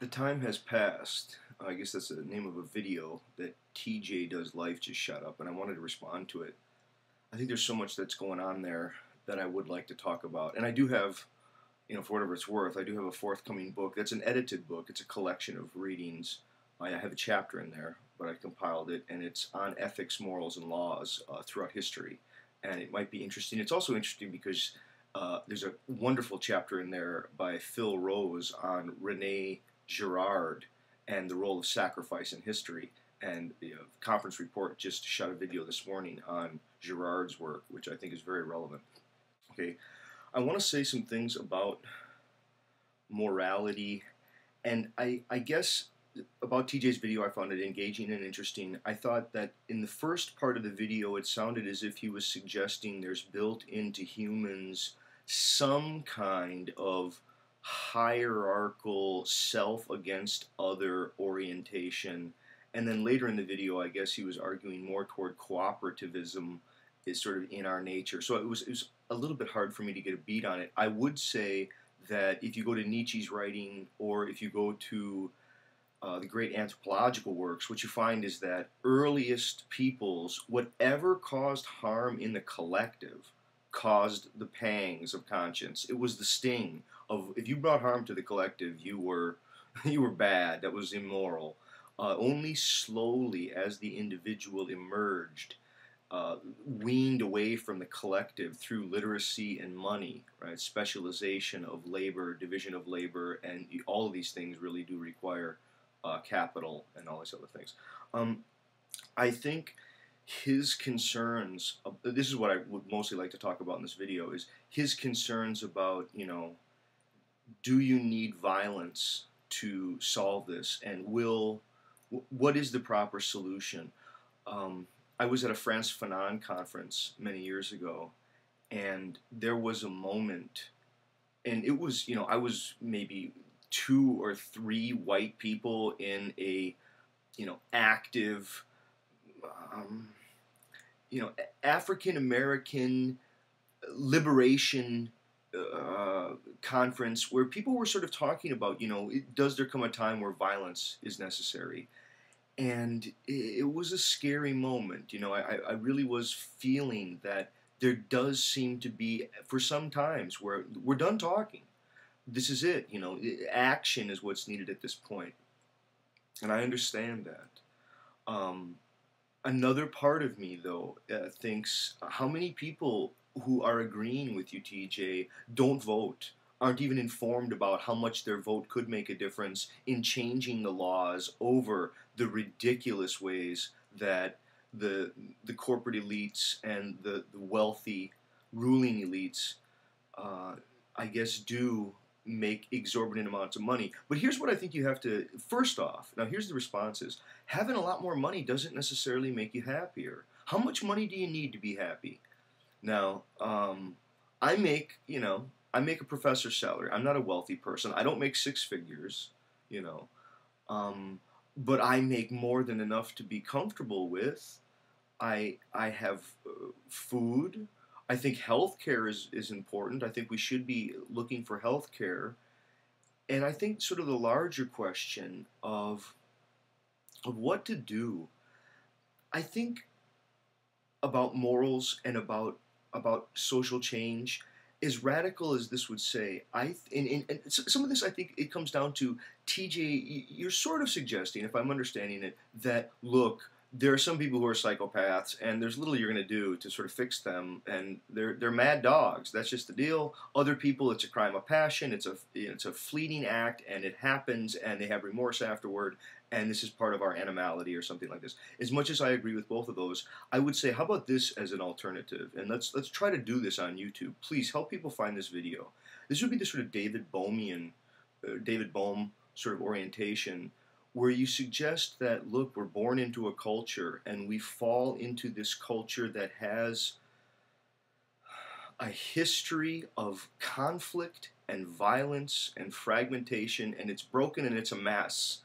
The time has passed. I guess that's the name of a video that TJ does. Life just shut up, and I wanted to respond to it. I think there's so much that's going on there that I would like to talk about. And I do have, for whatever it's worth, I do have a forthcoming book. That's an edited book. It's a collection of readings. I have a chapter in there, but I compiled it, and it's on ethics, morals, and laws throughout history. And it might be interesting. It's also interesting because there's a wonderful chapter in there by Phil Rose on Rene Girard and the role of sacrifice in history. And the conference report just shot a video this morning on Girard's work, which I think is very relevant. Okay, I want to say some things about morality, and I guess about TJ's video, I found it engaging and interesting. I thought that in the first part of the video, it sounded as if he was suggesting there's built into humans some kind of hierarchical self against other orientation. And then later in the video, I guess he was arguing more toward cooperativism is sort of in our nature. So it was a little bit hard for me to get a beat on it. I would say that if you go to Nietzsche's writing, or if you go to the great anthropological works, what you find is that earliest peoples, whatever caused harm in the collective, caused the pangs of conscience. It was the sting of, if you brought harm to the collective, you were bad. That was immoral. Only slowly, as the individual emerged, weaned away from the collective through literacy and money, right? Specialization of labor, division of labor, and all of these things really do require capital and all these other things. I think his concerns, this is what I would mostly like to talk about in this video, is his concerns about, do you need violence to solve this, and what is the proper solution? I was at a France Fanon conference many years ago, and there was a moment, and it was, I was maybe 2 or 3 white people in a, active, African American liberation conference where people were sort of talking about, does there come a time where violence is necessary? And it was a scary moment. I really was feeling that there does seem to be, for some times, where we're done talking. This is it. Action is what's needed at this point. And I understand that. Another part of me, though, thinks, how many people who are agreeing with you, TJ, don't vote, aren't even informed about how much their vote could make a difference in changing the laws over the ridiculous ways that the corporate elites and the wealthy ruling elites, I guess, do make exorbitant amounts of money. But here's what I think you have to, first off, now here's the responses. Having a lot more money doesn't necessarily make you happier. How much money do you need to be happy? Now, I make a professor's salary. I'm not a wealthy person. I don't make 6 figures, but I make more than enough to be comfortable with. I have food. I think healthcare is important. I think we should be looking for healthcare. And I think sort of the larger question of what to do, I think about morals and about social change, as radical as this would say, and some of this, I think it comes down to, TJ, you're sort of suggesting, if I'm understanding it, that, look, there are some people who are psychopaths, and there's little you're going to do to sort of fix them, and they're mad dogs. That's just the deal. Other people, it's a crime of passion. It's a fleeting act, and it happens, and they have remorse afterward, and this is part of our animality or something like this. As much as I agree with both of those, I would say, how about this as an alternative? And let's try to do this on YouTube. Please help people find this video. This would be the sort of David Bohm sort of orientation, where you suggest that, look, we're born into a culture, and we fall into this culture that has a history of conflict and violence and fragmentation, and it's broken and it's a mess.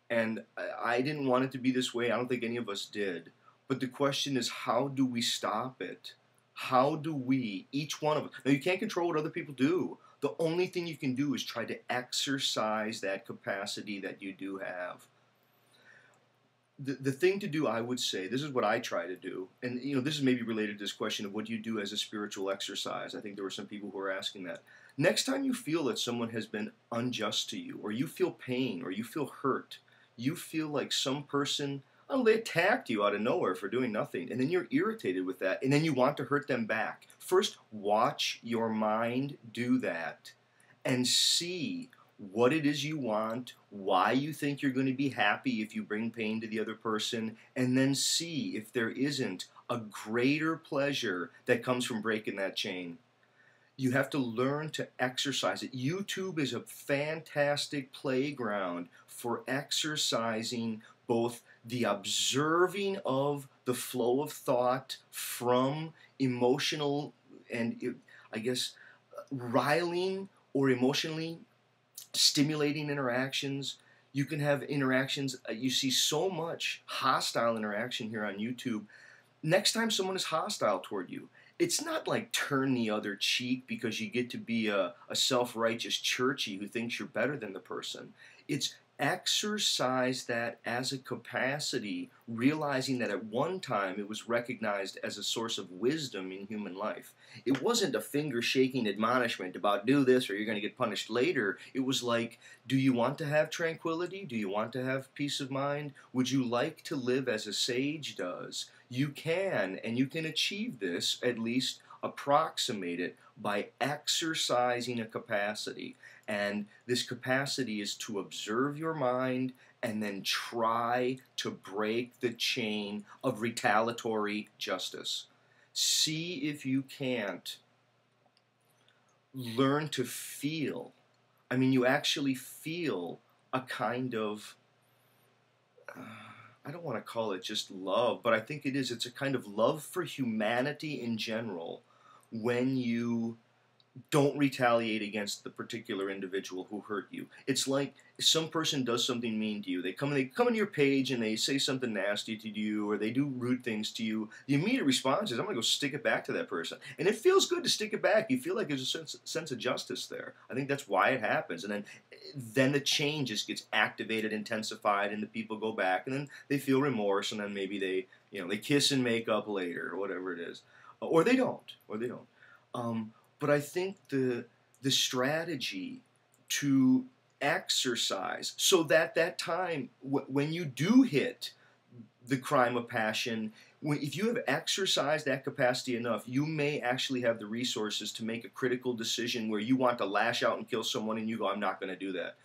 And I didn't want it to be this way. I don't think any of us did. But the question is, how do we stop it? How do we, each one of us, now you can't control what other people do, The only thing you can do is try to exercise that capacity that you do have. The thing to do, I would say, this is what I try to do, and this is maybe related to this question of what do you do as a spiritual exercise. I think there were some people who were asking that. Next time you feel that someone has been unjust to you, or you feel pain, or you feel hurt, you feel like some person, oh, they attacked you out of nowhere for doing nothing, and then you're irritated with that, and then you want to hurt them back. First, watch your mind do that, and see what it is you want, why you think you're going to be happy if you bring pain to the other person, and then see if there isn't a greater pleasure that comes from breaking that chain. You have to learn to exercise it. YouTube is a fantastic playground for exercising both the observing of the flow of thought from emotional and, I guess, riling or emotionally stimulating interactions. You can have interactions, you see so much hostile interaction here on YouTube. Next time someone is hostile toward you, it's not like turn the other cheek because you get to be a self-righteous churchy who thinks you're better than the person. It's exercise that as a capacity, realizing that at one time it was recognized as a source of wisdom in human life. It wasn't a finger-shaking admonishment about do this or you're going to get punished later. It was like, do you want to have tranquility? Do you want to have peace of mind? Would you like to live as a sage does? You can, and you can achieve this, at least approximate it, by exercising a capacity. And this capacity is to observe your mind and then try to break the chain of retaliatory justice. See if you can't learn to feel. I mean, you actually feel a kind of, I don't want to call it just love, but I think it is. It's a kind of love for humanity in general when you don't retaliate against the particular individual who hurt you. It's like some person does something mean to you. They come on your page and they say something nasty to you, or they do rude things to you. The immediate response is, I'm going to go stick it back to that person. And it feels good to stick it back. You feel like there's a sense of justice there. I think that's why it happens. And then the chain just gets activated, intensified, and the people go back, and then they feel remorse, and then maybe they kiss and make up later, or whatever it is. Or they don't. But I think the strategy to exercise so that time when you do hit the crime of passion, if you have exercised that capacity enough, you may actually have the resources to make a critical decision where you want to lash out and kill someone and you go, I'm not going to do that.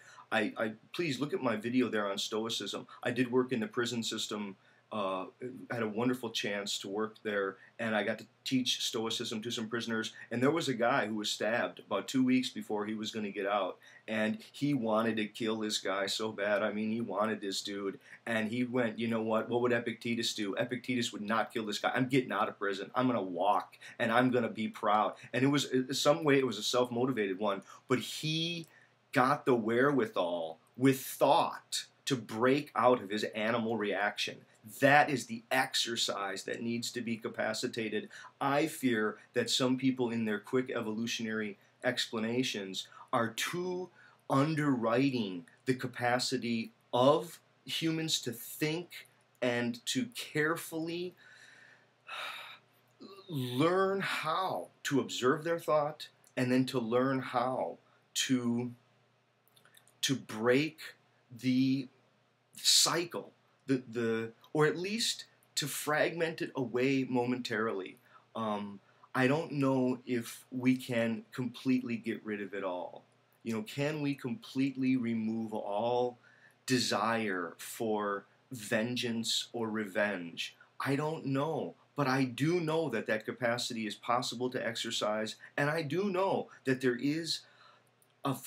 Please look at my video there on Stoicism. I did work in the prison system. Had a wonderful chance to work there, and I got to teach Stoicism to some prisoners. And there was a guy who was stabbed about 2 weeks before he was going to get out, and he wanted to kill this guy so bad. I mean, he wanted this dude, and he went, you know what would Epictetus do? Epictetus would not kill this guy. I'm getting out of prison. I'm going to walk, and I'm going to be proud. And it was, in some way, it was a self-motivated one, but he got the wherewithal with thought to break out of his animal reaction. That is the exercise that needs to be capacitated. I fear that some people in their quick evolutionary explanations are too underwriting the capacity of humans to think and to carefully learn how to observe their thought, and then to learn how to break the cycle, or at least to fragment it away momentarily. I don't know if we can completely get rid of it all. Can we completely remove all desire for vengeance or revenge? I don't know. But I do know that that capacity is possible to exercise, and I do know that there is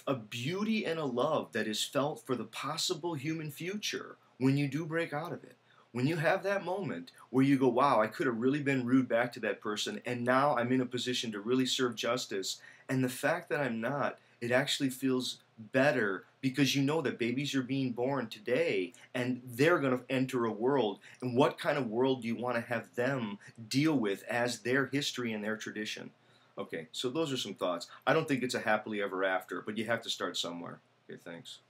a beauty and a love that is felt for the possible human future when you do break out of it. When you have that moment where you go, wow, I could have really been rude back to that person, and now I'm in a position to really serve justice. And the fact that I'm not, it actually feels better, because you know that babies are being born today and they're going to enter a world. And what kind of world do you want to have them deal with as their history and their tradition? Okay, so those are some thoughts. I don't think it's a happily ever after, but you have to start somewhere. Okay, thanks.